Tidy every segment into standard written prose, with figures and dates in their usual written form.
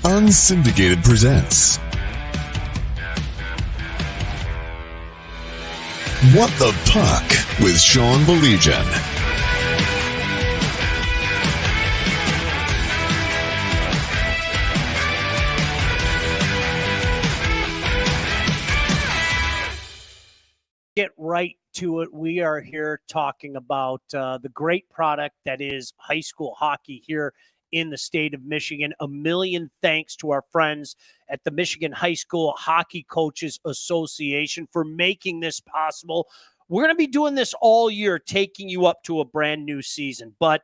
Unsyndicated presents What the Puck with Sean Baligian. Get right to it. We are here talking about the great product that is high school hockey here in the state of Michigan. A million thanks to our friends at the Michigan High School Hockey Coaches Association for making this possible. We're going to be doing this all year, taking you up to a brand new season. But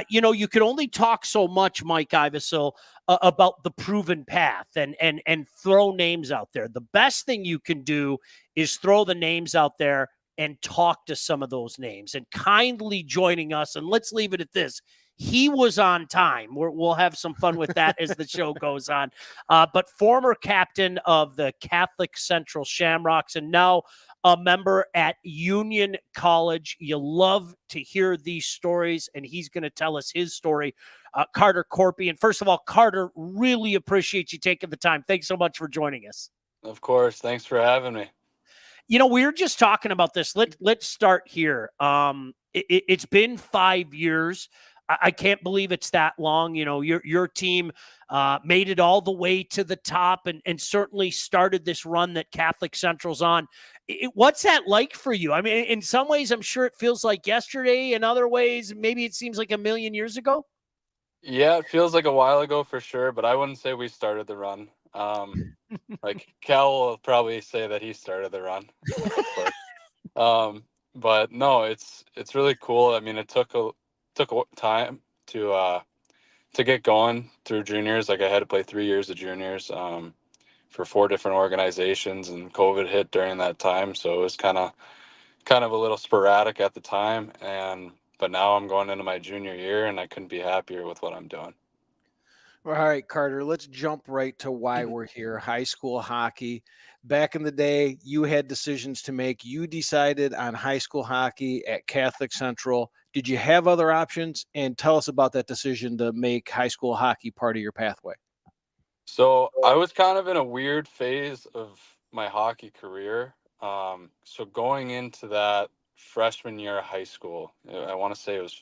you can only talk so much, Mike Ivesil, about the proven path and throw names out there. The best thing you can do is throw the names out there and talk to some of those names. And kindly joining us, and let's leave it at this, he was on time. We'll have some fun with that as the show goes on. But former captain of the Catholic Central Shamrocks and now a member at Union College. You love to hear these stories, and he's going to tell us his story. Carter Korpi. And first of all, Carter, really appreciate you taking the time. Thanks so much for joining us. Of course. Thanks for having me. You know, we were just talking about this. Let's start here. It's been 5 years. I can't believe it's that long. You know, your team made it all the way to the top and certainly started this run that Catholic Central's on. What's that like for you? I mean, in some ways, I'm sure it feels like yesterday. In other ways, maybe it seems like a million years ago. Yeah, it feels like a while ago for sure, but I wouldn't say we started the run. Like Cal will probably say that he started the run, of course. But no, it's really cool. I mean, it took time to get going through juniors. Like I had to play 3 years of juniors for 4 different organizations, and COVID hit during that time, so it was kind of a little sporadic at the time. But now I'm going into my junior year, and I couldn't be happier with what I'm doing. All right, Carter, let's jump right to why we're here. High school hockey. Back in the day, you had decisions to make. You decided on high school hockey at Catholic Central. Did you have other options? And tell us about that decision to make high school hockey part of your pathway. So I was kind of in a weird phase of my hockey career. So going into that freshman year of high school, I want to say it was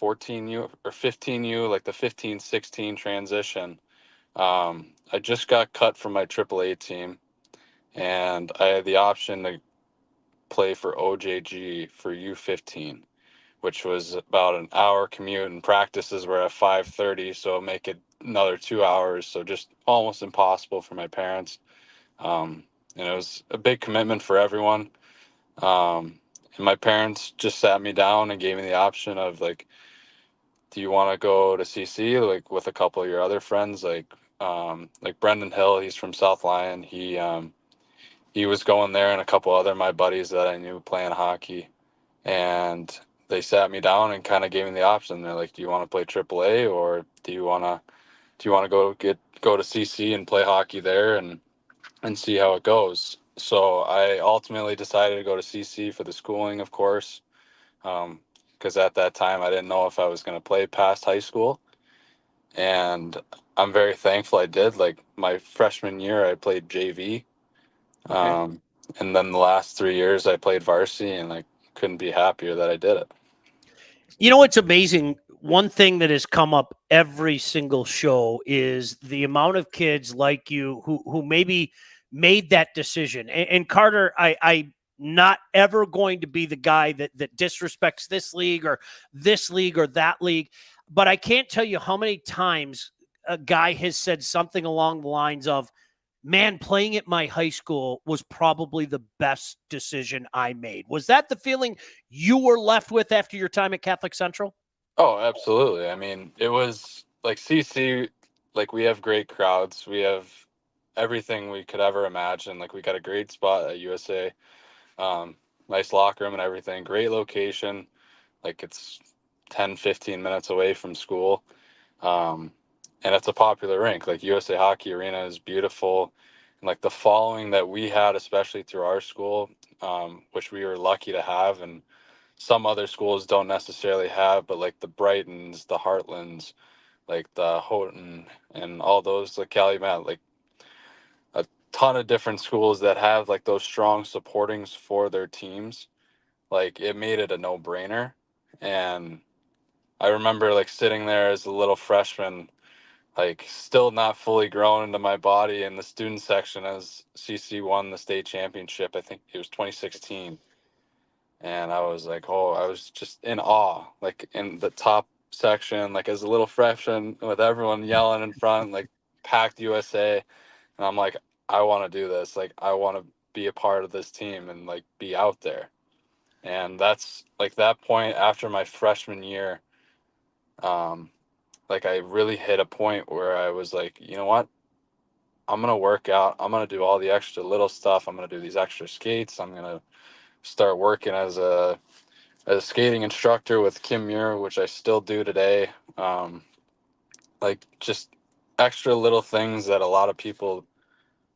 14U or 15U, like the 15-16 transition. I just got cut from my AAA team, and I had the option to play for OJG for U15, which was about an hour commute, and practices were at 5:30, so make it another 2 hours. So just almost impossible for my parents. And it was a big commitment for everyone. And my parents just sat me down and gave me the option of like, do you want to go to CC like with a couple of your other friends, like Brendan Hill, he's from South Lyon. He was going there, and a couple other my buddies that I knew playing hockey, and they sat me down and kind of gave me the option. They're like, do you want to play AAA, or do you want to go to CC and play hockey there and see how it goes? So I ultimately decided to go to CC for the schooling, of course, because at that time I didn't know if I was going to play past high school. And I'm very thankful I did. Like my freshman year, I played JV. Okay. And then the last 3 years I played varsity, and I couldn't be happier that I did it. You know, it's amazing. One thing that has come up every single show is the amount of kids like you who maybe made that decision. And Carter, I not ever going to be the guy that disrespects this league or that league, but I can't tell you how many times a guy has said something along the lines of, man, playing at my high school was probably the best decision I made. Was that the feeling you were left with after your time at Catholic Central? Oh, absolutely. I mean, it was like CC, like we have great crowds. We have everything we could ever imagine. Like we got a great spot at USA, nice locker room and everything, great location. Like it's 10, 15 minutes away from school. And it's a popular rink. Like USA Hockey Arena is beautiful. And like the following that we had, especially through our school, which we were lucky to have, and some other schools don't necessarily have, but like the Brightons, the Heartlands, like the Houghton and all those, like Calumet, like a ton of different schools that have like those strong supportings for their teams. Like it made it a no brainer. And I remember like sitting there as a little freshman, like still not fully grown into my body in the student section as CC won the state championship. I think it was 2016. And I was like, oh, I was just in awe, like in the top section, like as a little freshman with everyone yelling in front, like packed USA. And I'm like, I want to do this. Like, I want to be a part of this team and like be out there. And that's like that point after my freshman year. Like I really hit a point where I was like, you know what? I'm going to work out. I'm going to do all the extra little stuff. I'm going to do these extra skates. I'm going to start working as a skating instructor with Kim Muir, which I still do today. Like just extra little things that a lot of people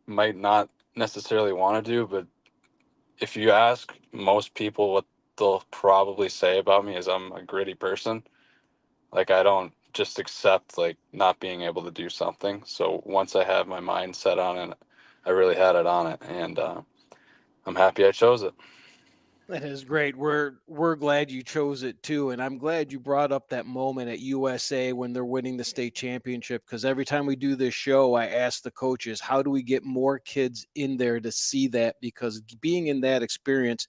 might not necessarily want to do, but if you ask most people, what they'll probably say about me is I'm a gritty person. Like I don't just accept like not being able to do something. So once I have my mind set on it, I really had it on it, and I'm happy I chose it. That is great. We're glad you chose it too, and I'm glad you brought up that moment at USA when they're winning the state championship. Because every time we do this show, I ask the coaches, how do we get more kids in there to see that? Because being in that experience,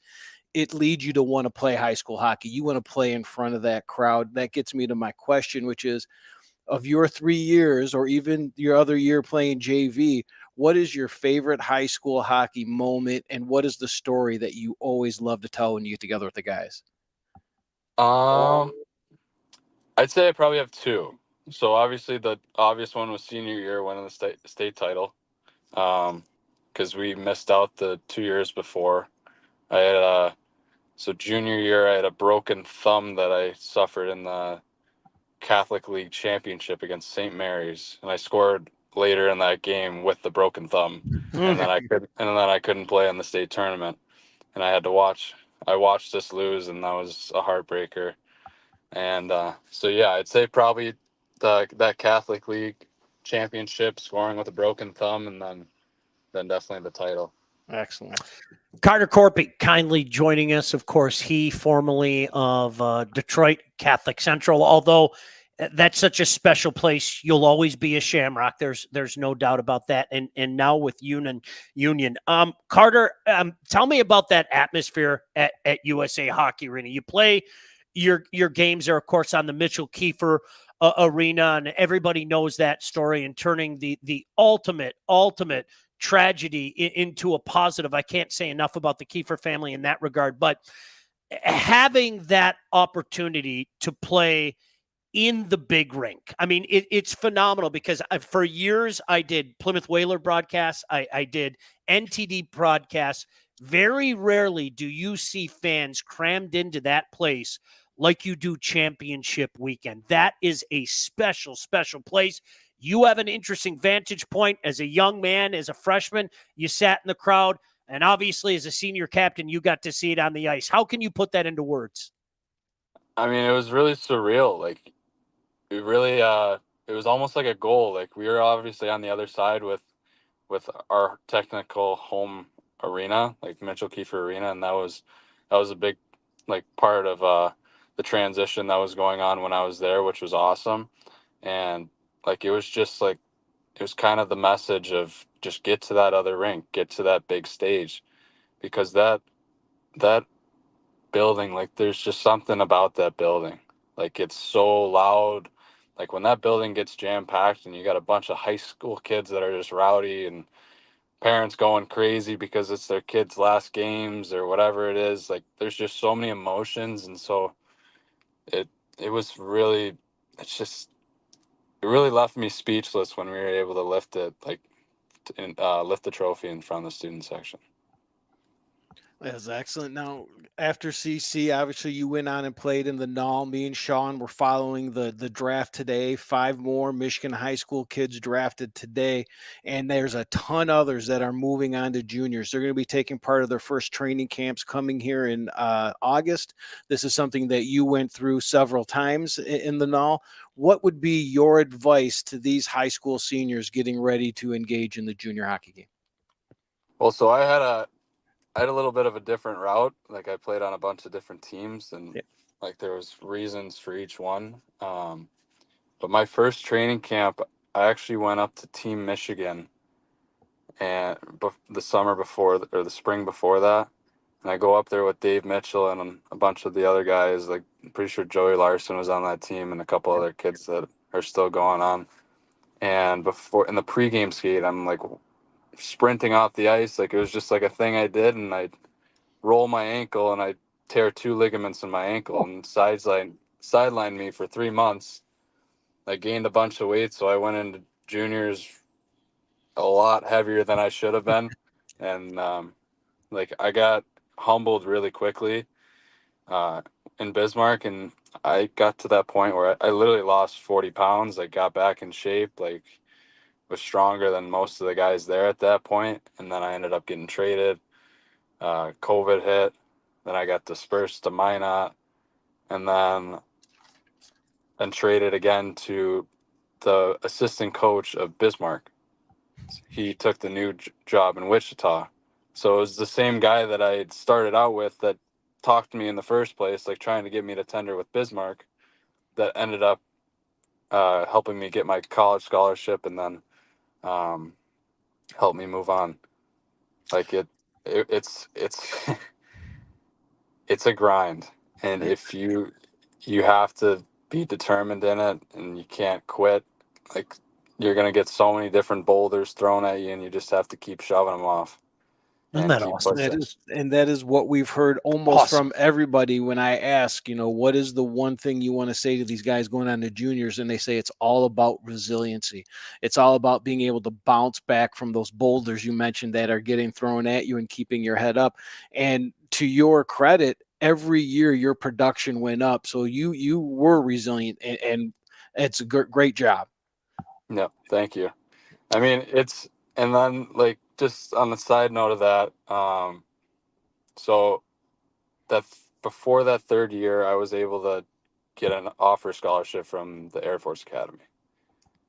it leads you to want to play high school hockey. You want to play in front of that crowd. That gets me to my question, which is, of your 3 years or even your other year playing JV, what is your favorite high school hockey moment, and what is the story that you always love to tell when you get together with the guys? Um, I'd say I probably have two. So obviously the obvious one was senior year winning the state title. Because we missed out the 2 years before. I had so junior year I had a broken thumb that I suffered in the Catholic League Championship against St. Mary's, and I scored later in that game with the broken thumb, and then I couldn't play in the state tournament, and I had to watch. I watched us lose, and that was a heartbreaker. And so yeah, I'd say probably that Catholic League Championship, scoring with a broken thumb, and then definitely the title. Excellent. Carter Korpi kindly joining us. Of course, he formerly of Detroit Catholic Central, although that's such a special place. You'll always be a Shamrock. There's no doubt about that. And now with Union. Carter, tell me about that atmosphere at USA Hockey Arena. You play your games are, of course, on the Mitchell Kiefer arena, and everybody knows that story, and turning the ultimate tragedy into a positive. I can't say enough about the Kiefer family in that regard, but having that opportunity to play in the big rink, I mean, it's phenomenal, because for years I did Plymouth Whaler broadcasts. I did NTD broadcasts. Very rarely do you see fans crammed into that place like you do championship weekend. That is a special place. You have an interesting vantage point as a young man, as a freshman. You sat in the crowd, and obviously as a senior captain, you got to see it on the ice. How can you put that into words? I mean, it was really surreal. Like it was almost like a goal. Like we were obviously on the other side with our technical home arena, like Mitchell Kiefer Arena, and that was a big like part of the transition that was going on when I was there, which was awesome. And like it was just like it was kind of the message of just get to that other rink, get to that big stage, because that building, like there's just something about that building. Like it's so loud. Like when that building gets jam packed and you got a bunch of high school kids that are just rowdy and parents going crazy because it's their kids' last games or whatever it is, like there's just so many emotions. And so it it was really it's just it really left me speechless when we were able to lift it, like and lift the trophy in front of the student section. That's excellent. Now, after CC, obviously you went on and played in the NAL. Me and Sean were following the draft today. 5 more Michigan high school kids drafted today, and there's a ton others that are moving on to juniors. They're going to be taking part of their first training camps coming here in August. This is something that you went through several times in the NAL. What would be your advice to these high school seniors getting ready to engage in the junior hockey game? Well, so I had a little bit of a different route. Like I played on a bunch of different teams, and Yeah. like there was reasons for each one. But my first training camp, I actually went up to Team Michigan, and the summer before or the spring before that, and I go up there with Dave Mitchell and a bunch of the other guys. Like I'm pretty sure Joey Larson was on that team, and a couple other kids that are still going on. And before in the pregame skate, I'm like sprinting off the ice, like it was just like a thing I did, and I roll my ankle and I tear 2 ligaments in my ankle and sidelined me for 3 months. I gained a bunch of weight, so I went into juniors a lot heavier than I should have been, and like I got humbled really quickly uh, in Bismarck, and I got to that point where I literally lost 40 pounds. I got back in shape, like was stronger than most of the guys there at that point, and then I ended up getting traded. COVID hit, then I got dispersed to Minot, and then traded again to the assistant coach of Bismarck. He took the new job in Wichita. So it was the same guy that I had started out with that talked to me in the first place, like trying to get me to tender with Bismarck, that ended up helping me get my college scholarship and then um, helped me move on. Like it's it's a grind, and if you have to be determined in it and you can't quit, like you're going to get so many different boulders thrown at you, and you just have to keep shoving them off Isn't and that keep awesome? pushing. That is what we've heard almost Awesome. from everybody when I ask, what is the one thing you want to say to these guys going on to juniors? And they say it's all about resiliency. It's all about being able to bounce back from those boulders you mentioned that are getting thrown at you and keeping your head up. And to your credit, every year your production went up. So you were resilient, and it's a great job. Yeah, thank you. I mean, and then like just on the side note of that, so that before that third year, I was able to get an offer scholarship from the Air Force Academy,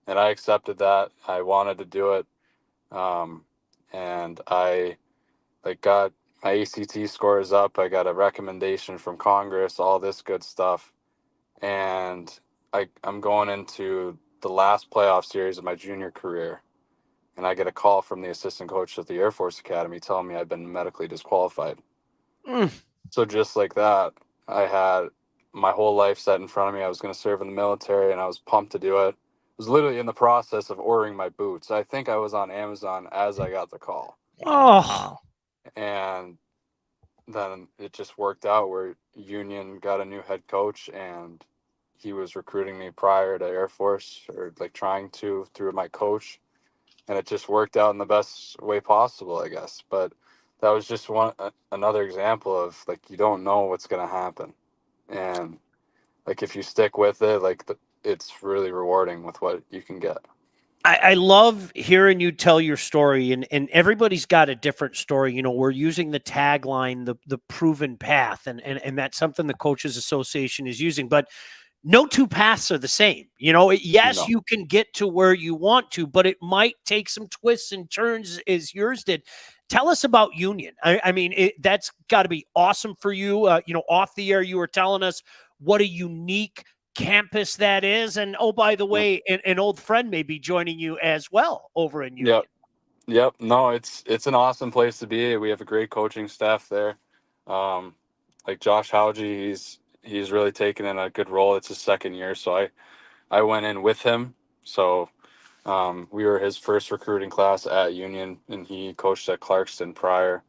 and I accepted that. I wanted to do it, and I like got my ACT scores up. I got a recommendation from Congress, all this good stuff, and I'm going into the last playoff series of my junior career, and I get a call from the assistant coach at the Air Force Academy telling me I've been medically disqualified. Mm. So just like that, I had my whole life set in front of me. I was going to serve in the military, and I was pumped to do it. I was literally in the process of ordering my boots. I think I was on Amazon as I got the call, Oh, and then it just worked out where Union got a new head coach, and he was recruiting me prior to Air Force, or like trying to through my coach, and it just worked out in the best way possible, I guess. But that was just another example of like you don't know what's going to happen, and like if you stick with it, like it's really rewarding with what you can get. I love hearing you tell your story, and everybody's got a different story. We're using the tagline, the proven path, and that's something the Coaches Association is using. But no two paths are the same. Yes, No. you can get to where you want to, but it might take some twists and turns as yours did. Tell us about Union. I mean, that's got to be awesome for you. Off the air, you were telling us what a unique campus that is. And oh, by the Yep. way, an old friend may be joining you as well over in Yep. Union. Yep. No, it's an awesome place to be. We have a great coaching staff there. Um, like Josh Hauge, he's really taken in a good role. It's his second year, so I went in with him. So we were his first recruiting class at Union, and he coached at Clarkston prior.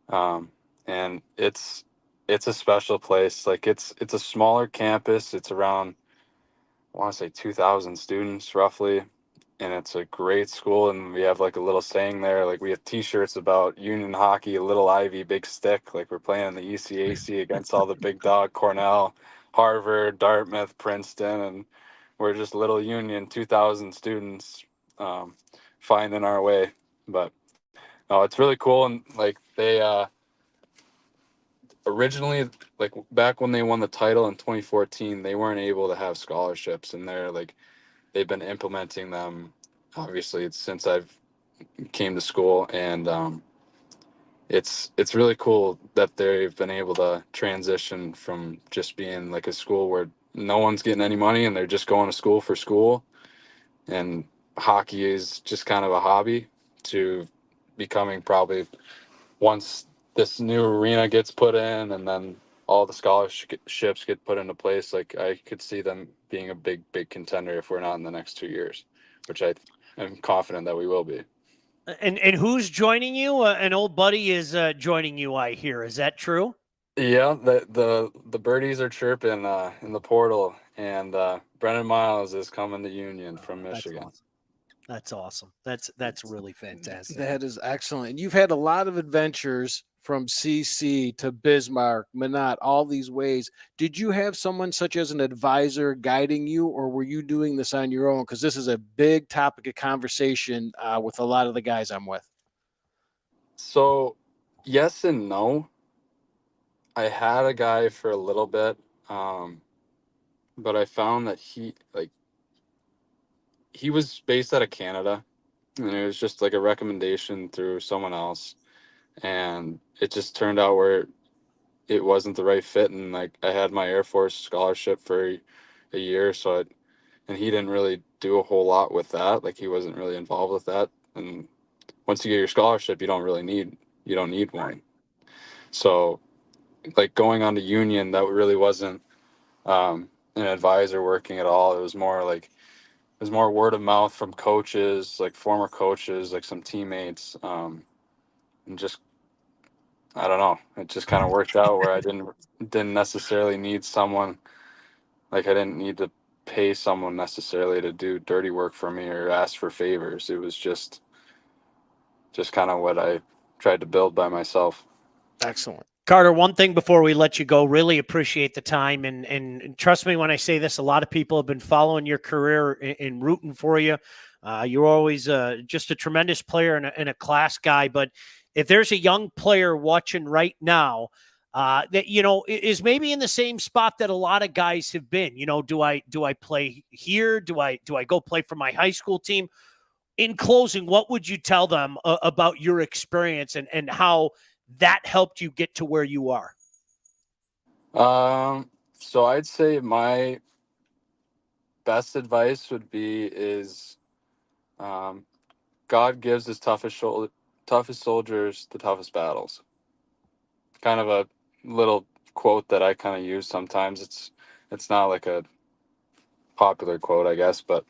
Um, and it's a special place. Like it's a smaller campus. It's around I want to say 2,000 students roughly, and it's a great school. And we have like a little saying there, like we have T-shirts about Union hockey, little Ivy, big stick. Like we're playing in the ECAC against all the big dog, Cornell, Harvard, Dartmouth, Princeton, and we're just little Union 2,000 students finding our way. But no, it's really cool. And like they originally, like back when they won the title in 2014, they weren't able to have scholarships, and they've been implementing them obviously since I've came to school. And it's really cool that they've been able to transition from just being like a school where no one's getting any money and they're just going to school for school, and hockey is just kind of a hobby, to becoming probably, once this new arena gets put in and then all the scholarships get put into place, like I could see them being a big contender if we're not in the next 2 years, which I am confident that we will be. And who's joining you? An old buddy is joining you, I hear. Is that true? Yeah, the birdies are chirping in the portal, and Brennan Miles is coming to Union from Michigan. That's awesome. That's really fantastic. That is excellent. And you've had a lot of adventures from CC to Bismarck, Minot, all these ways. Did you have someone such as an advisor guiding you, or were you doing this on your own? Because this is a big topic of conversation with a lot of the guys I'm with. So, yes and no. I had a guy for a little bit, but I found that he was based out of Canada, and it was just like a recommendation through someone else, and it just turned out where it wasn't the right fit. And like I had my Air Force scholarship for a year, and he didn't really do a whole lot with that. Like he wasn't really involved with that. And once you get your scholarship, you don't need one. So like going on to Union, that really wasn't an advisor working at all. It was more word of mouth from coaches, like former coaches, like some teammates, and just, I don't know. It just kind of worked out where I didn't necessarily need someone. Like I didn't need to pay someone necessarily to do dirty work for me or ask for favors. It was just kind of what I tried to build by myself. Excellent. Carter, one thing before we let you go, really appreciate the time. And trust me when I say this, a lot of people have been following your career and rooting for you. You're always just a tremendous player and a class guy. But if there's a young player watching right now that, is maybe in the same spot that a lot of guys have been, do I play here? Do I go play for my high school team? In closing, what would you tell them about your experience and how that helped you get to where you are? So I'd say my best advice would be God gives his toughest soldiers the toughest battles. Kind of a little quote that I kind of use sometimes. It's not like a popular quote, I guess, but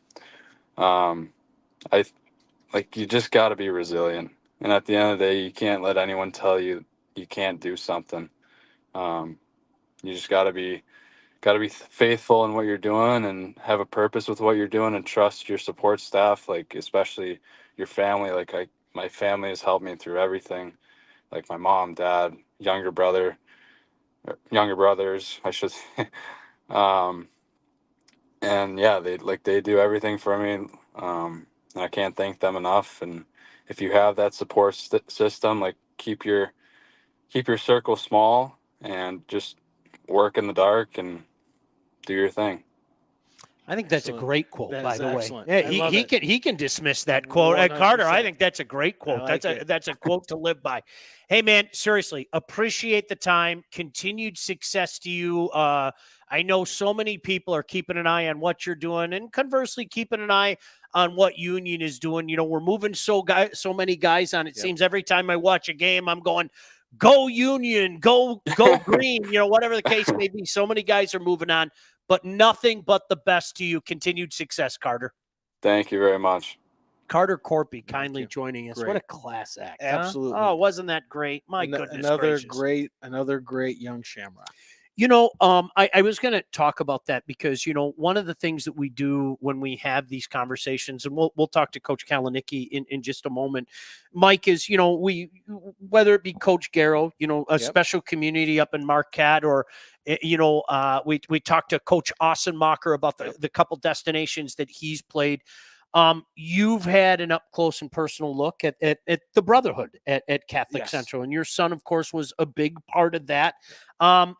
I like, you just got to be resilient. And at the end of the day, you can't let anyone tell you you can't do something. You just got to be faithful in what you're doing and have a purpose with what you're doing, and trust your support staff, like especially your family. Like my family has helped me through everything. Like my mom, dad, younger brothers, I should say. And yeah, they do everything for me. And I can't thank them enough. And if you have that support system, like keep your circle small and just work in the dark and do your thing. I think that's a great quote, by the way. Yeah, he can dismiss that quote. Carter, I think that's a great quote. That's a quote to live by. Hey, man, seriously, appreciate the time. Continued success to you. I know so many people are keeping an eye on what you're doing, and conversely, keeping an eye on what Union is doing. We're moving so many guys on. It seems every time I watch a game, I'm going, go Union, go green, whatever the case may be. So many guys are moving on, but nothing but the best to you. Continued success, Carter. Thank you very much. Carter Korpi kindly joining us. Great. What a class act. Absolutely. Huh? Oh, wasn't that great? My goodness another gracious. another great young Shamrock. I was going to talk about that because, one of the things that we do when we have these conversations, and we'll talk to Coach Kaleniecki in just a moment, Mike, is, whether it be Coach Garrow, a special community up in Marquette, or, we talked to Coach Ossenmacher about the couple destinations that he's played. You've had an up close and personal look at the brotherhood at Catholic Central, and your son, of course, was a big part of that.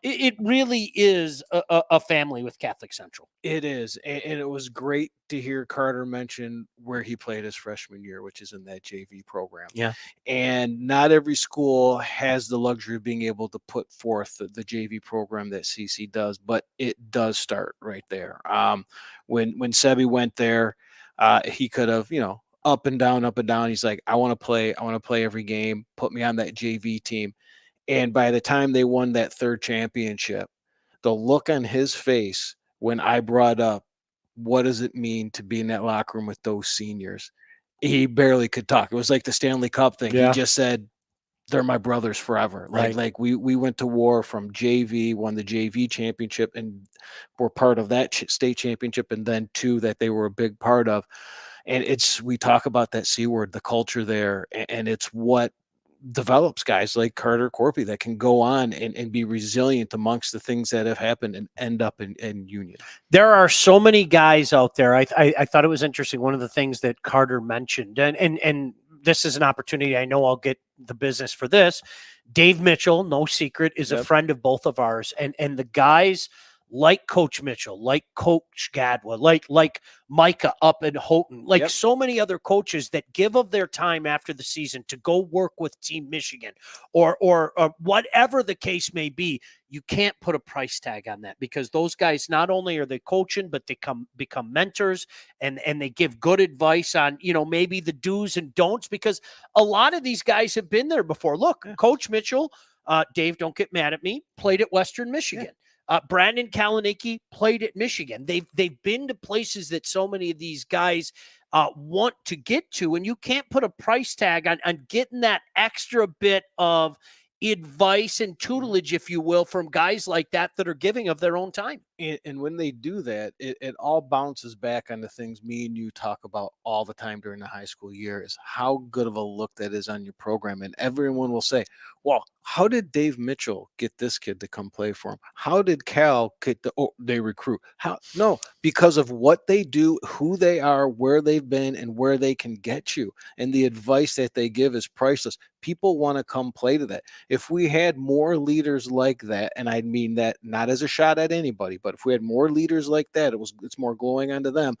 It really is a family with Catholic Central. It is, and it was great to hear Carter mention where he played his freshman year, which is in that JV program. Yeah, and not every school has the luxury of being able to put forth the JV program that CC does, but it does start right there. When Sebi went there, he could have, up and down, up and down. He's like, I want to play every game. Put me on that JV team. And by the time they won that third championship, the look on his face when I brought up, what does it mean to be in that locker room with those seniors? He barely could talk. It was like the Stanley Cup thing. Yeah. He just said, they're my brothers forever. Right. Like we went to war from JV, won the JV championship, and were part of that state championship, and then two that they were a big part of. And we talk about that C word, the culture there, and it's what develops guys like Carter Korpi that can go on and be resilient amongst the things that have happened and end up in Union. There are so many guys out there. I thought it was interesting. One of the things that Carter mentioned, and this is an opportunity. I know I'll get the business for this. Dave Mitchell, no secret, is a friend of both of ours. And the guys like Coach Mitchell, like Coach Gadwa, like Micah up in Houghton, like so many other coaches that give of their time after the season to go work with Team Michigan or whatever the case may be. You can't put a price tag on that because those guys, not only are they coaching, but they become mentors and they give good advice on, maybe the do's and don'ts, because a lot of these guys have been there before. Look, Coach Mitchell, Dave, don't get mad at me, played at Western Michigan. Brandon Kaleniecki played at Michigan. They've been to places that so many of these guys want to get to, and you can't put a price tag on getting that extra bit of advice and tutelage, if you will, from guys like that are giving of their own time. And when they do that, it all bounces back on the things me and you talk about all the time during the high school year, is how good of a look that is on your program. And everyone will say, well, how did Dave Mitchell get this kid to come play for him? How did Cal get they recruit? No, because of what they do, who they are, where they've been, and where they can get you. And the advice that they give is priceless. People want to come play to that. If we had more leaders like that, and I mean that not as a shot at anybody, but if we had more leaders like that, it's more glowing onto them,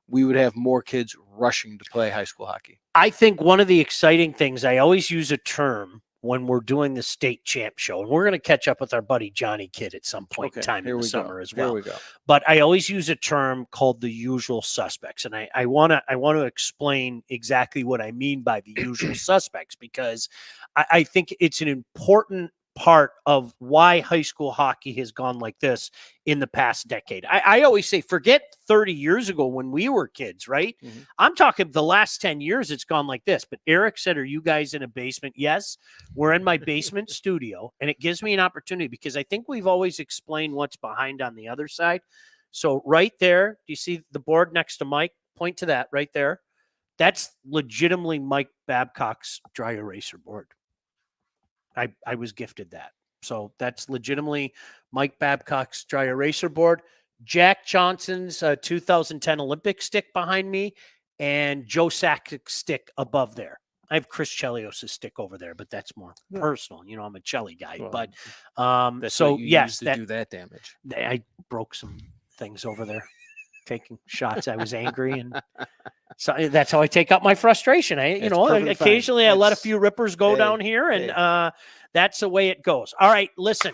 we would have more kids rushing to play high school hockey. I think one of the exciting things, I always use a term when we're doing the state champ show, and we're going to catch up with our buddy Johnny Kidd at some point in time in the summer as well. Here we go. But I always use a term called the usual suspects, and I want to explain exactly what I mean by the usual suspects, because I think it's an important part of why high school hockey has gone like this in the past decade. I always say, forget 30 years ago when we were kids, right? Mm-hmm. I'm talking the last 10 years, it's gone like this. But Eric said, are you guys in a basement? Yes, we're in my basement studio, and it gives me an opportunity because I think we've always explained what's behind on the other side. So right there, do you see the board next to Mike? Point to that right there. That's legitimately Mike Babcock's dry eraser board. I was gifted that. So that's legitimately Mike Babcock's dry eraser board. Jack Johnson's 2010 Olympic stick behind me, and Joe Sakic's stick above there. I have Chris Chelios' stick over there, but that's more personal. I'm a Chelly guy. Well, but that's so what you yes, used to do that damage. I broke some things over there, taking shots. I was angry, and so that's how I take out my frustration. Occasionally I let a few rippers go down here, and that's the way it goes. All right, listen,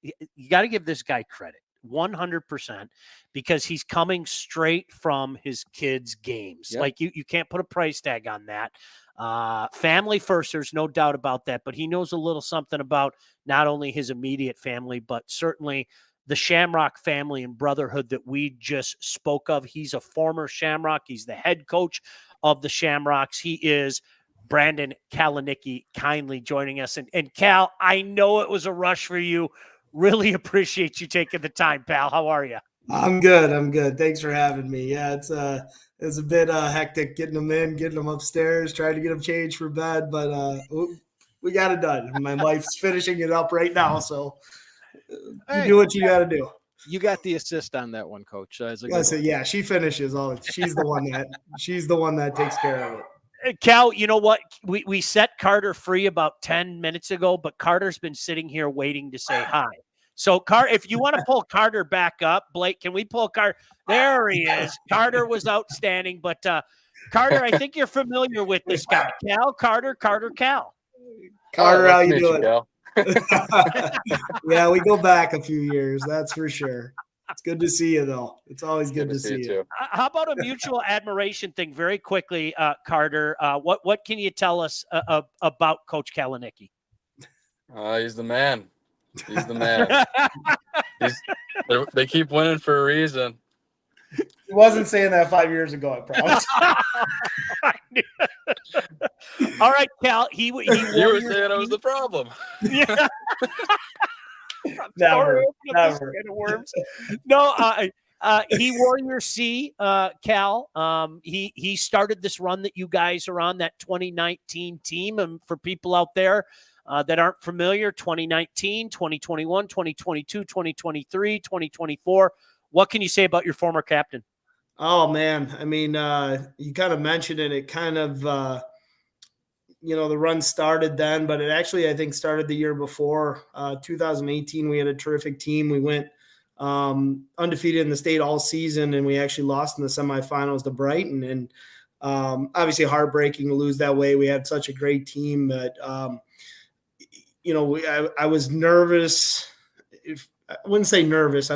you got to give this guy credit 100% because he's coming straight from his kids' games. Yep. Like you can't put a price tag on that. Family first, there's no doubt about that, but he knows a little something about not only his immediate family, but certainly the Shamrock family and brotherhood that we just spoke of. He's a former Shamrock. He's the head coach of the Shamrocks. He is Brandon Kaleniecki, kindly joining us. And Cal, I know it was a rush for you Really appreciate you taking the time, pal. How are you? I'm good. I'm good. Thanks for having me. Yeah, it's a bit hectic getting them in, getting them upstairs, trying to get them changed for bed, but we got it done. My wife's finishing it up right now, so you do what you got to do. You got the assist on that one, Coach. Yeah, she finishes all. She's the one that takes care of it. Cal, you know what? We set Carter free about 10 minutes ago, but Carter's been sitting here waiting to say hi. So, if you want to pull Carter back up, Blake, can we pull Carter? There he is. Carter was outstanding, but Carter, I think you're familiar with this guy. Cal, Carter, Cal. Carter, how you Nice to meet doing? Cal. Yeah, we go back a few years, that's for sure. It's good to see you, though. It's always good to see you. Too. How about a mutual admiration thing very quickly, Carter? What can you tell us about Coach Kaleniecki? He's the man. He's the man. They keep winning for a reason. He wasn't saying that 5 years ago, I promise. All right, Cal. He You were saying I was the problem. Yeah. Never. No, he wore your C, Cal. He started this run that you guys are on, that 2019 team. And for people out there that aren't familiar, 2019, 2021, 2022, 2023, 2024. What can you say about your former captain? Oh, man. I mean, you kind of mentioned it. It kind of, the run started then, but it actually, I think, started the year before. 2018, we had a terrific team. We went undefeated in the state all season, and we actually lost in the semifinals to Brighton. And obviously heartbreaking to lose that way. We had such a great team that, I was nervous. I wouldn't say nervous.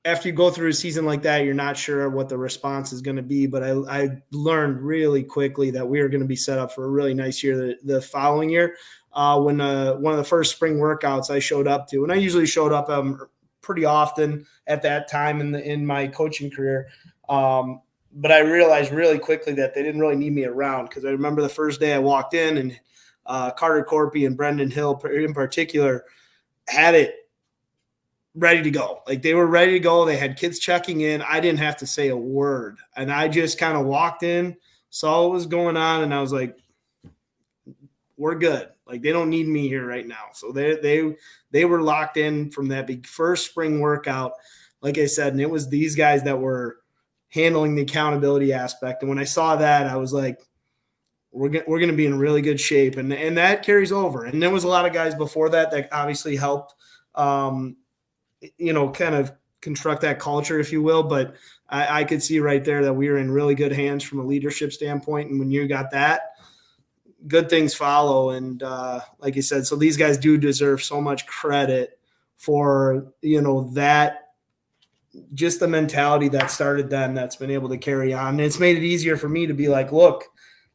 After you go through a season like that, you're not sure what the response is going to be. But I learned really quickly that we were going to be set up for a really nice year the following year. When one of the first spring workouts I showed up to, and I usually showed up pretty often at that time in my coaching career. But I realized really quickly that they didn't really need me around, because I remember the first day I walked in, and Carter Korpi and Brendan Hill in particular had it ready to go. Like, they were ready to go. They had kids checking in. I didn't have to say a word. And I just kind of walked in, saw what was going on, and I was like, we're good. Like, they don't need me here right now. So they were locked in from that big first spring workout, like I said, and it was these guys that were handling the accountability aspect. And when I saw that, I was like, we're going to be in really good shape. And that carries over. And there was a lot of guys before that obviously helped, kind of construct that culture, if you will. But I could see right there that we were in really good hands from a leadership standpoint. And when you got that, good things follow. And like you said, so these guys do deserve so much credit for, that, just the mentality that started then that's been able to carry on. And it's made it easier for me to be like, look,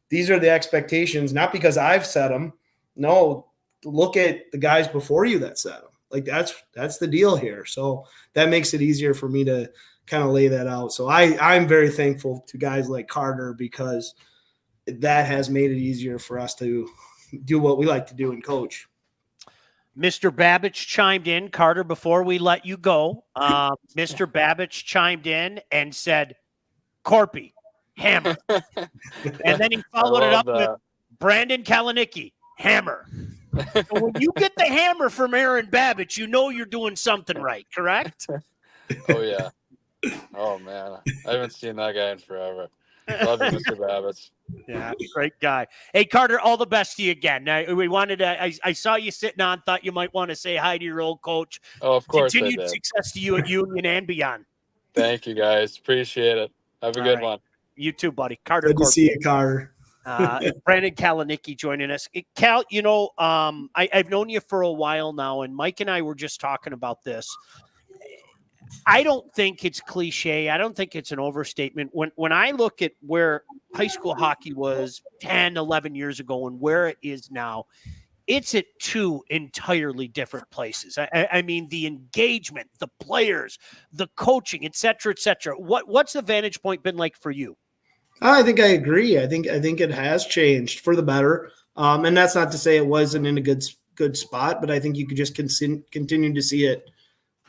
these are the expectations, not because I've set them. No, look at the guys before you that set them. Like, that's the deal here. So that makes it easier for me to kind of lay that out. So I'm very thankful to guys like Carter, because that has made it easier for us to do what we like to do and coach. Mr. Babbage chimed in, Carter, before we let you go. Mr. Babbage chimed in and said, Korpi, hammer. And then he followed it up with Brandon Kaleniecki, hammer. So when you get the hammer from Aaron Babbage, you know you're doing something right, correct? Oh, yeah. Oh, man. I haven't seen that guy in forever. Love you, Mr. Babbage. Yeah, great guy. Hey, Carter, all the best to you again. Now, we wanted to, I saw you sitting on, thought you might want to say hi to your old coach. Oh, of course. Continued success to you at Union and beyond. Thank you, guys. Appreciate it. Have a good one. You too, buddy. Carter. Good to see you, Carter. Brandon Kaleniecki joining us. Cal, I've known you for a while now, and Mike and I were just talking about this. I don't think it's cliche. I don't think it's an overstatement. When I look at where high school hockey was 10, 11 years ago and where it is now, it's at two entirely different places. I mean, the engagement, the players, the coaching, et cetera, et cetera. What's the vantage point been like for you? I think I agree. I think it has changed for the better. And that's not to say it wasn't in a good good spot, but I think you could just continue to see it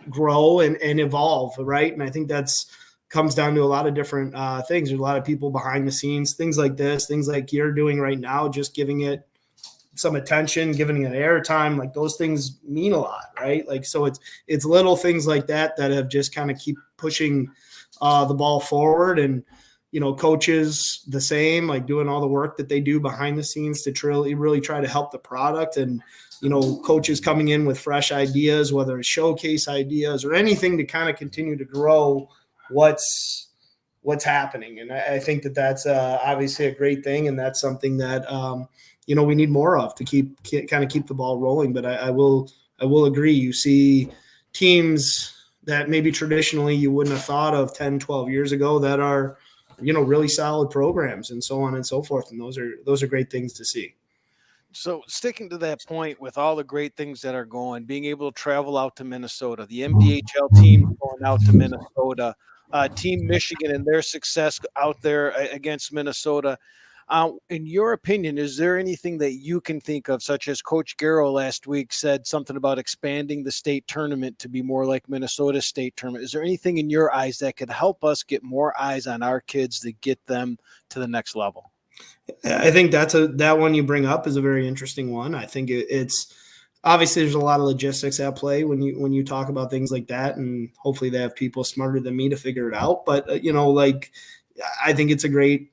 grow and evolve, right? And I think that's comes down to a lot of different things. There's a lot of people behind the scenes, things like this, things like you're doing right now, just giving it some attention, giving it airtime, like those things mean a lot, right? Like, so it's little things like that have just kind of keep pushing the ball forward. And, you know, coaches the same, like doing all the work that they do behind the scenes to really try to help the product. And, you know, coaches coming in with fresh ideas, whether it's showcase ideas or anything to kind of continue to grow what's happening. And I think that that's obviously a great thing. And that's something that, you know, we need more of to keep the ball rolling. But I will agree. You see teams that maybe traditionally you wouldn't have thought of 10, 12 years ago that are, you know, really solid programs and so on and so forth. And those are great things to see. So sticking to that point, with all the great things that are going, being able to travel out to Minnesota, the MDHL team going out to Minnesota, Team Michigan and their success out there against Minnesota. In your opinion, is there anything that you can think of, such as Coach Garrow last week said something about expanding the state tournament to be more like Minnesota state tournament? Is there anything in your eyes that could help us get more eyes on our kids to get them to the next level? I think that one you bring up is a very interesting one. I think it's obviously there's a lot of logistics at play when you talk about things like that, and hopefully they have people smarter than me to figure it out. But you know, like I think it's a great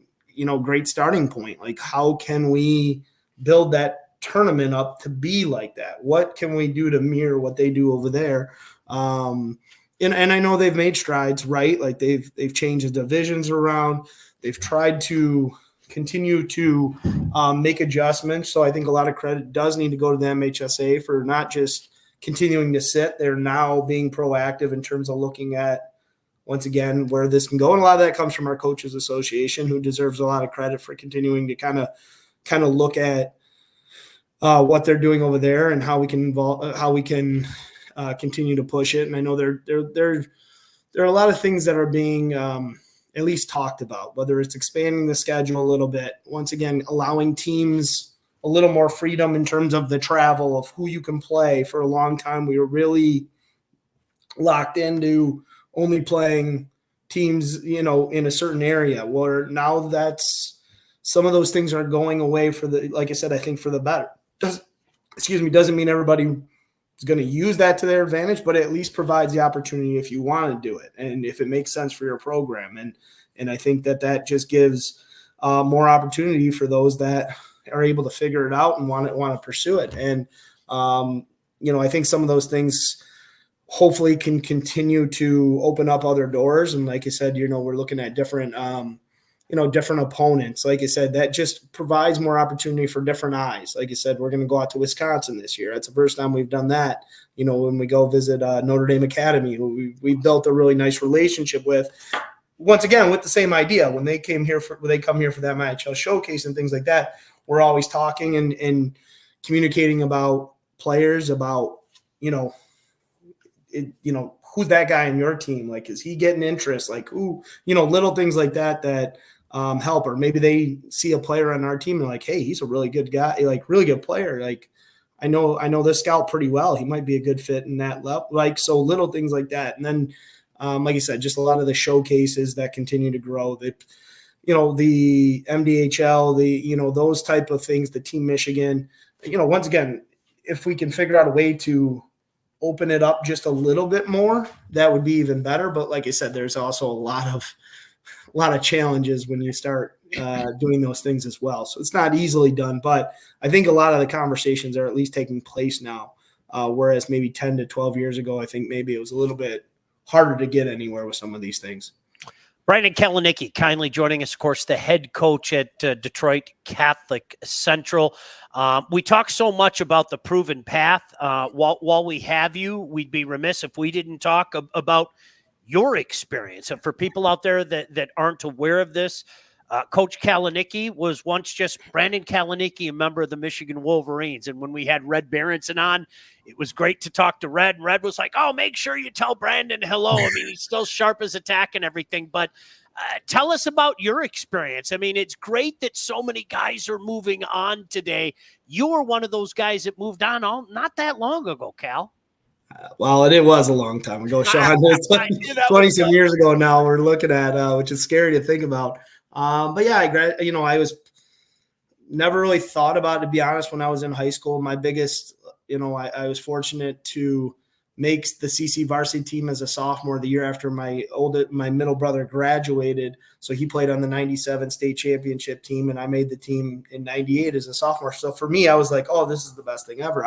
starting point. Like, how can we build that tournament up to be like that? What can we do to mirror what they do over there? And I know they've made strides, right? Like they've changed the divisions around. They've tried to continue to make adjustments. So I think a lot of credit does need to go to the MHSA for not just continuing to sit. They're now being proactive in terms of looking at, once again, where this can go. And a lot of that comes from our Coaches Association, who deserves a lot of credit for continuing to kind of look at what they're doing over there and how we can continue to push it. And I know there are a lot of things that are being at least talked about, whether it's expanding the schedule a little bit, once again, allowing teams a little more freedom in terms of the travel of who you can play. For a long time, we were really locked into only playing teams, you know, in a certain area, where now that's some of those things are going away like I said, I think for the better. Doesn't mean everybody is going to use that to their advantage, but it at least provides the opportunity if you want to do it and if it makes sense for your program. And I think that just gives more opportunity for those that are able to figure it out and want to pursue it. And, you know, I think some of those things hopefully can continue to open up other doors. And like I said, you know, we're looking at different opponents. Like I said, that just provides more opportunity for different eyes. Like I said, we're going to go out to Wisconsin this year. That's the first time we've done that. You know, when we go visit Notre Dame Academy, who we built a really nice relationship with, once again, with the same idea. When they come here for that MHL showcase and things like that, we're always talking and communicating about players, about, who's that guy in your team? Like, is he getting interest? Like, who, little things like that help. Or maybe they see a player on our team and like, hey, he's a really good guy, like really good player. Like, I know this scout pretty well. He might be a good fit in that level. Like, so little things like that. And then, like I said, just a lot of the showcases that continue to grow. The MDHL, those type of things, the Team Michigan, once again, if we can figure out a way to open it up just a little bit more, that would be even better. But like I said, there's also a lot of challenges when you start doing those things as well. So it's not easily done, but I think a lot of the conversations are at least taking place now. Whereas maybe 10 to 12 years ago, I think maybe it was a little bit harder to get anywhere with some of these things. Brandon Kaleniecki kindly joining us, of course, the head coach at Detroit Catholic Central. We talk so much about the proven path. While we have you, we'd be remiss if we didn't talk about your experience. And for people out there that aren't aware of this, Coach Kaleniecki was once just Brandon Kaleniecki, a member of the Michigan Wolverines. And when we had Red Berenson on, it was great to talk to Red. And Red was like, oh, make sure you tell Brandon hello. I mean, he's still sharp as a tack and everything. But Tell us about your experience. I mean, it's great that so many guys are moving on today. You were one of those guys that moved on not that long ago, Cal. Well, it was a long time ago, Sean. It's 20 some years ago now we're looking at, which is scary to think about. But yeah, I was never really thought about it, to be honest, when I was in high school. My biggest, I was fortunate to make the CC varsity team as a sophomore the year after my middle brother graduated. So he played on the 97 state championship team, and I made the team in 98 as a sophomore. So for me, I was like, oh, this is the best thing ever.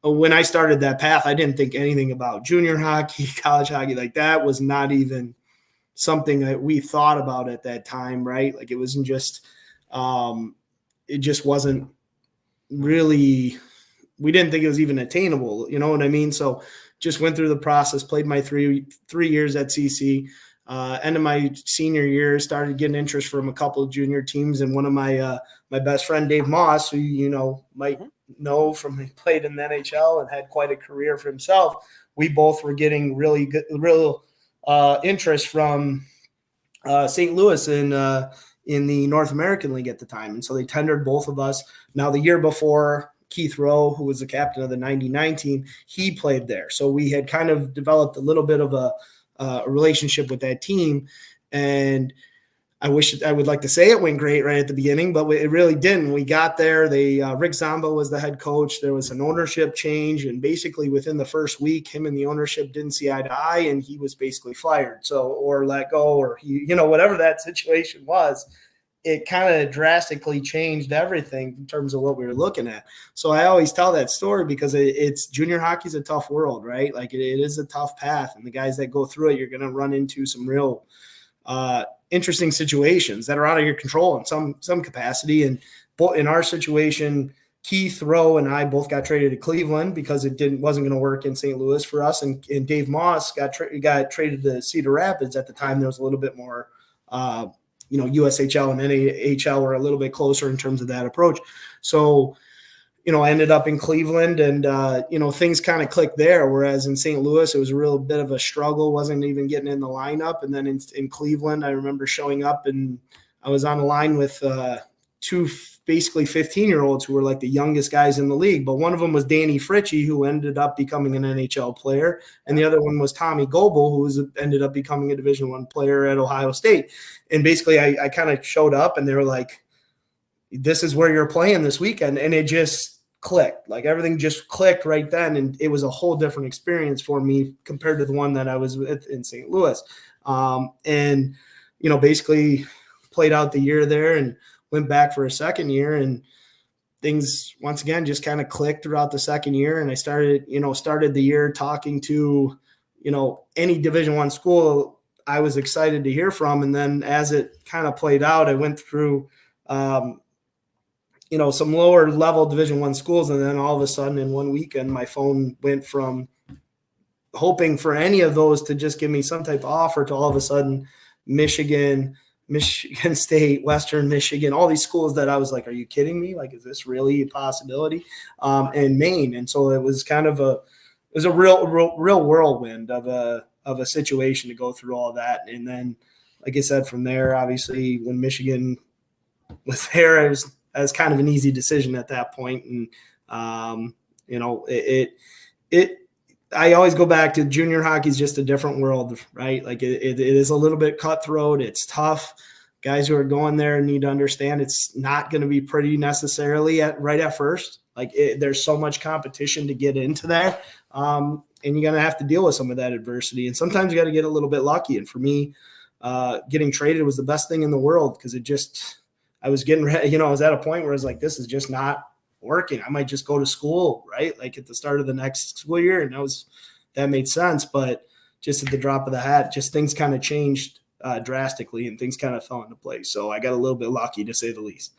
When I started that path, I didn't think anything about junior hockey, college hockey. Like, that was not even something that we thought about at that time, right? Like, it wasn't just it just wasn't really – we didn't think it was even attainable. You know what I mean? So just went through the process, played my three years at CC. End of my senior year, started getting interest from a couple of junior teams, and one of my best friend, Dave Moss, who might know from he played in the NHL and had quite a career for himself. We both were getting real interest from St. Louis in the North American League at the time, and so they tendered both of us. Now, the year before, Keith Rowe, who was the captain of the 99 team, he played there. So we had kind of developed a little bit of a relationship with that team. And I would like to say it went great right at the beginning, but it really didn't. We got there. Rick Zamba was the head coach. There was an ownership change. And basically within the first week, him and the ownership didn't see eye to eye, and he was basically fired. Or let go, or whatever that situation was. It kind of drastically changed everything in terms of what we were looking at. So I always tell that story because it's junior hockey is a tough world, right? Like, it is a tough path, and the guys that go through it, you're going to run into some real interesting situations that are out of your control in some capacity. And in our situation, Keith Rowe and I both got traded to Cleveland because it wasn't going to work in St. Louis for us. And Dave Moss got traded to Cedar Rapids. At the time, there was a little bit more USHL and NAHL were a little bit closer in terms of that approach. So, I ended up in Cleveland, and, things kind of clicked there. Whereas in St. Louis, it was a real bit of a struggle, wasn't even getting in the lineup. And then in Cleveland, I remember showing up, and I was on the line with two basically 15-year-olds who were like the youngest guys in the league. But one of them was Danny Fritchie, who ended up becoming an NHL player. And the other one was Tommy Goebel, who ended up becoming a Division I player at Ohio State. And basically I kind of showed up, and they were like, this is where you're playing this weekend. And it just clicked. Like, everything just clicked right then. And it was a whole different experience for me compared to the one that I was with in St. Louis. Basically played out the year there and went back for a second year, and things once again just kind of clicked throughout the second year. And I started the year talking to, any Division I school I was excited to hear from. And then as it kind of played out, I went through, some lower level Division I schools. And then all of a sudden in one weekend, my phone went from hoping for any of those to just give me some type of offer to all of a sudden Michigan State, Western Michigan, all these schools that I was like, are you kidding me? Like, is this really a possibility? And Maine. And so it was kind of a real whirlwind of a situation to go through all of that. And then, like I said, from there, obviously when Michigan was there, it was kind of an easy decision at that point. And, I always go back to junior hockey is just a different world, right? Like, it is a little bit cutthroat. It's tough. Guys who are going there need to understand it's not going to be pretty necessarily right at first. Like, there's so much competition to get into that. And you're going to have to deal with some of that adversity. And sometimes you got to get a little bit lucky. And for me, getting traded was the best thing in the world, because I was getting ready, I was at a point where I was like, this is just not working. I might just go to school, right? Like at the start of the next school year. And that made sense. But just at the drop of the hat, just things kind of changed drastically, and things kind of fell into place. So I got a little bit lucky, to say the least.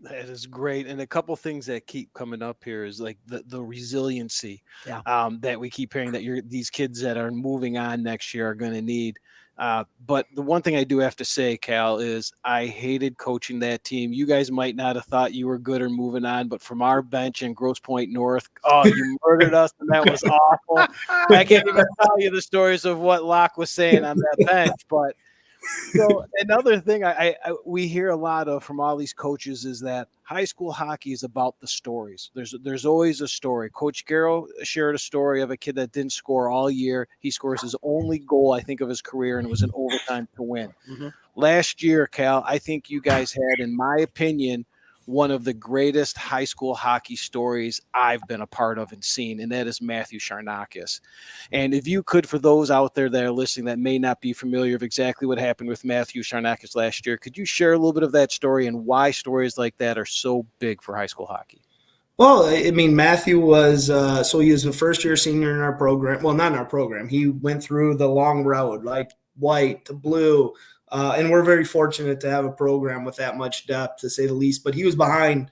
That is great. And a couple things that keep coming up here is like the resiliency that we keep hearing that these kids that are moving on next year are going to need. But the one thing I do have to say, Cal, is I hated coaching that team. You guys might not have thought you were good or moving on, but from our bench in Grosse Pointe North, you murdered us, and that was awful. I can't even tell you the stories of what Locke was saying on that bench, but So another thing we hear a lot of from all these coaches is that high school hockey is about the stories. There's always a story. Coach Garrow shared a story of a kid that didn't score all year. He scores his only goal, I think, of his career, and it was in overtime to win. Mm-hmm. Last year, Cal, I think you guys had, in my opinion, one of the greatest high school hockey stories I've been a part of and seen, and that is Matthew Charnakis. And if you could, for those out there that are listening that may not be familiar of exactly what happened with Matthew Charnakis last year, could you share a little bit of that story and why stories like that are so big for high school hockey? Well, I mean, Matthew was so he was a first-year senior in our program. Well, not in our program. He went through the long road, like white to blue. And we're very fortunate to have a program with that much depth, to say the least. But he was behind,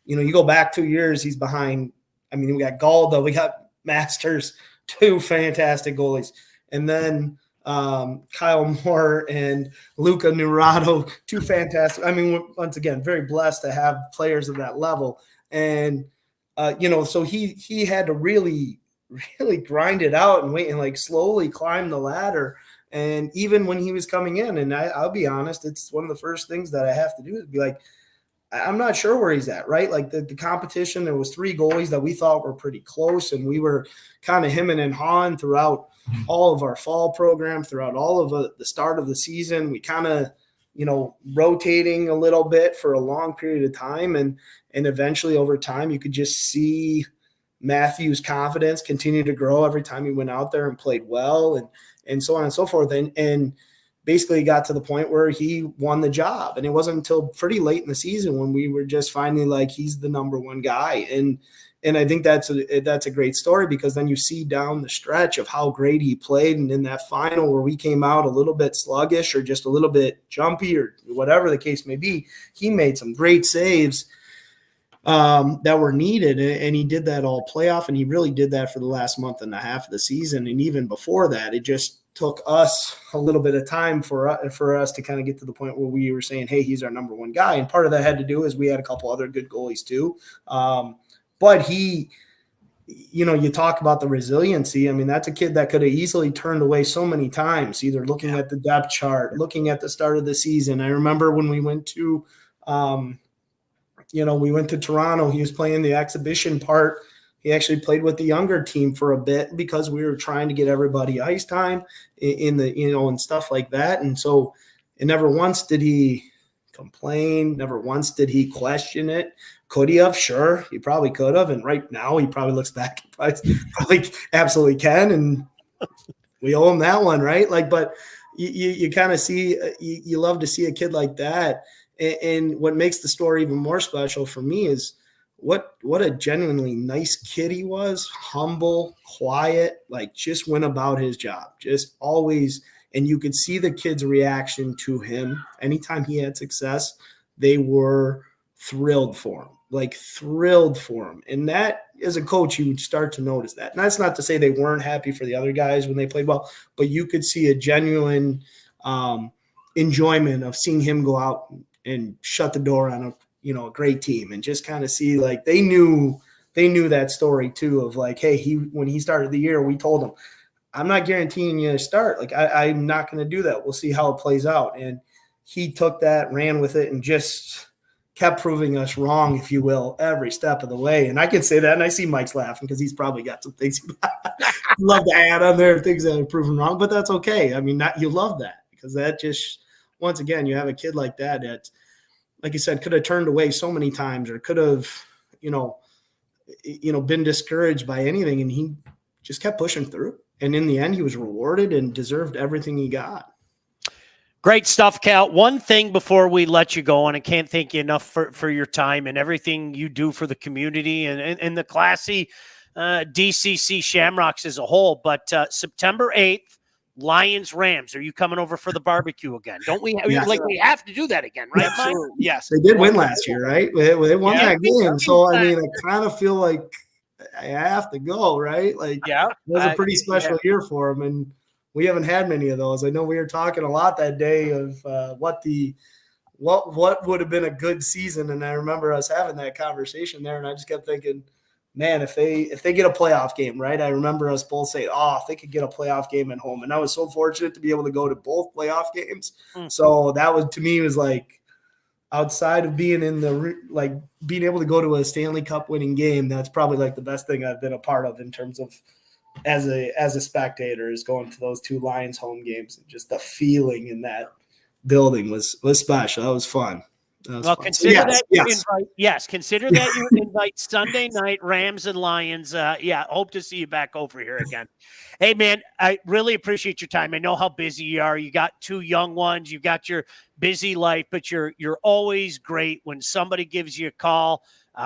you go back 2 years, he's behind. I mean, we got Galda, we got Masters, two fantastic goalies. And then Kyle Moore and Luca Nurato, two fantastic. I mean, once again, very blessed to have players of that level. And, so he had to really, really grind it out and wait and like slowly climb the ladder. And even when he was coming in, and I'll be honest, it's one of the first things that I have to do is be like, I'm not sure where he's at, right? Like the competition, there was 3 goalies that we thought were pretty close, and we were kind of hemming and hawing throughout all of our fall program, throughout all of the start of the season. We kind of, rotating a little bit for a long period of time. And eventually over time, you could just see Matthew's confidence continue to grow every time he went out there and played well, and so on and so forth. And basically got to the point where he won the job. And it wasn't until pretty late in the season when we were just finally like, he's the number one guy. And I think that's a great story, because then you see down the stretch of how great he played. And in that final where we came out a little bit sluggish or just a little bit jumpy or whatever the case may be, he made some great saves that were needed. And he did that all playoff. And he really did that for the last month and a half of the season. And even before that, it just took us a little bit of time for us to kind of get to the point where we were saying, hey, he's our number one guy. And part of that had to do is we had a couple other good goalies too. But he, you talk about the resiliency. I mean, that's a kid that could have easily turned away so many times, either looking at the depth chart, looking at the start of the season. I remember when we went to, Toronto, he was playing the exhibition part. He actually played with the younger team for a bit because we were trying to get everybody ice time in the, and stuff like that. And so, and never once did he complain. Never once did he question it. Could he have? Sure. He probably could have. And right now he probably looks back and probably absolutely can. And we owe him that one, right? Like, but you kind of see, you love to see a kid like that. And what makes the story even more special for me is what a genuinely nice kid he was, humble, quiet, like just went about his job, just always. And you could see the kids' reaction to him. Anytime he had success, they were thrilled for him. And that, as a coach, you would start to notice that. And that's not to say they weren't happy for the other guys when they played well, but you could see a genuine enjoyment of seeing him go out and shut the door on a great team, and just kind of see like they knew that story too of like, hey, when he started the year, we told him, I'm not guaranteeing you to start. Like I'm not going to do that. We'll see how it plays out. And he took that, ran with it, and just kept proving us wrong, if you will, every step of the way. And I can say that, and I see Mike's laughing because he's probably got some things he'd love to add on there, things that are proven wrong, but that's okay. I mean, you love that, because that just, once again, you have a kid like that, like you said, could have turned away so many times, or could have, been discouraged by anything. And he just kept pushing through. And in the end, he was rewarded and deserved everything he got. Great stuff, Cal. One thing before we let you go, and I can't thank you enough for your time and everything you do for the community and the classy DCC Shamrocks as a whole. But September 8th, Lions-Rams. Are you coming over for the barbecue again? Don't we? Yes. We have to do that again, right, Mike? Yes. They did win last year, right? They won that game. So, I mean, I kind of feel like I have to go, right? Like, it was a pretty special year for them, and we haven't had many of those. I know we were talking a lot that day of what would have been a good season, and I remember us having that conversation there, and I just kept thinking, man, if they get a playoff game, right? I remember us both saying, if they could get a playoff game at home. And I was so fortunate to be able to go to both playoff games. So that was, to me, was like, outside of being in being able to go to a Stanley Cup winning game, that's probably like the best thing I've been a part of in terms of as a spectator, is going to those two Lions home games. And just the feeling in that building was special. That was fun. Consider that your invite. Yes, consider that your invite Sunday night, Rams and Lions. Hope to see you back over here again. Hey, man, I really appreciate your time. I know how busy you are. You got two young ones. You got your busy life, but you're always great when somebody gives you a call.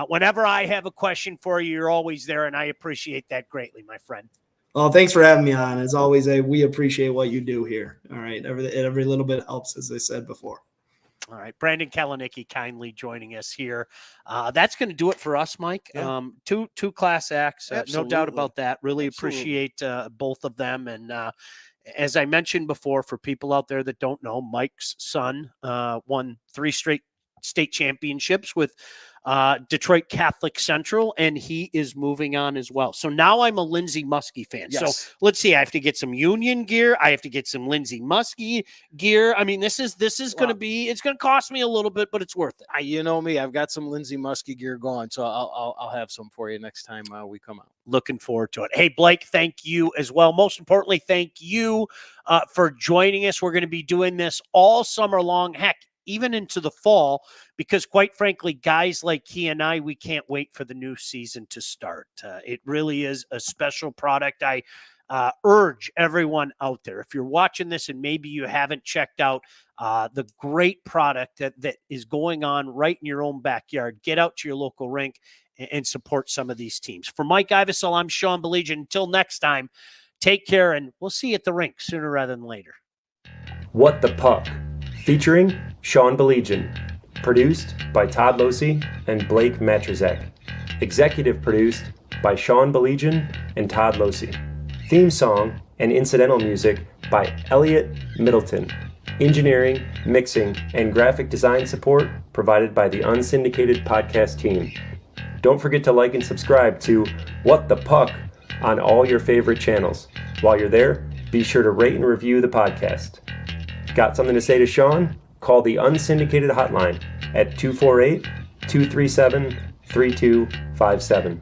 Whenever I have a question for you, you're always there, and I appreciate that greatly, my friend. Well, thanks for having me on. As always, we appreciate what you do here. All right, every little bit helps, as I said before. All right, Brandon Kaleniecki kindly joining us here. That's going to do it for us, Mike. Yeah. Two class acts, no doubt Absolutely. about that. Really appreciate both of them. And as I mentioned before, for people out there that don't know, Mike's son won 3 straight state championships with Detroit Catholic Central, and he is moving on as well. So now I'm a Lindsey Muskie fan. Yes. So let's see. I have to get some Union gear. I have to get some Lindsey Muskie gear. I mean, this is going to be. It's going to cost me a little bit, but it's worth it. You know me. I've got some Lindsey Muskie gear going, so I'll have some for you next time we come out. Looking forward to it. Hey, Blake, thank you as well. Most importantly, thank you for joining us. We're going to be doing this all summer long. Heck, even into the fall, because quite frankly, guys like he and I, we can't wait for the new season to start. It really is a special product. I urge everyone out there, if you're watching this and maybe you haven't checked out the great product that is going on right in your own backyard, get out to your local rink and support some of these teams. For Mike Ivesell, I'm Sean Belegian. Until next time, take care, and we'll see you at the rink sooner rather than later. What the Puck, featuring Sean Belegian. Produced by Todd Losey and Blake Matrazek. Executive produced by Sean Belegian and Todd Losey. Theme song and incidental music by Elliot Middleton. Engineering, mixing, and graphic design support provided by the Unsyndicated Podcast team. Don't forget to like and subscribe to What the Puck on all your favorite channels. While you're there, be sure to rate and review the podcast. Got something to say to Sean? Call the Unsyndicated hotline at 248-237-3257.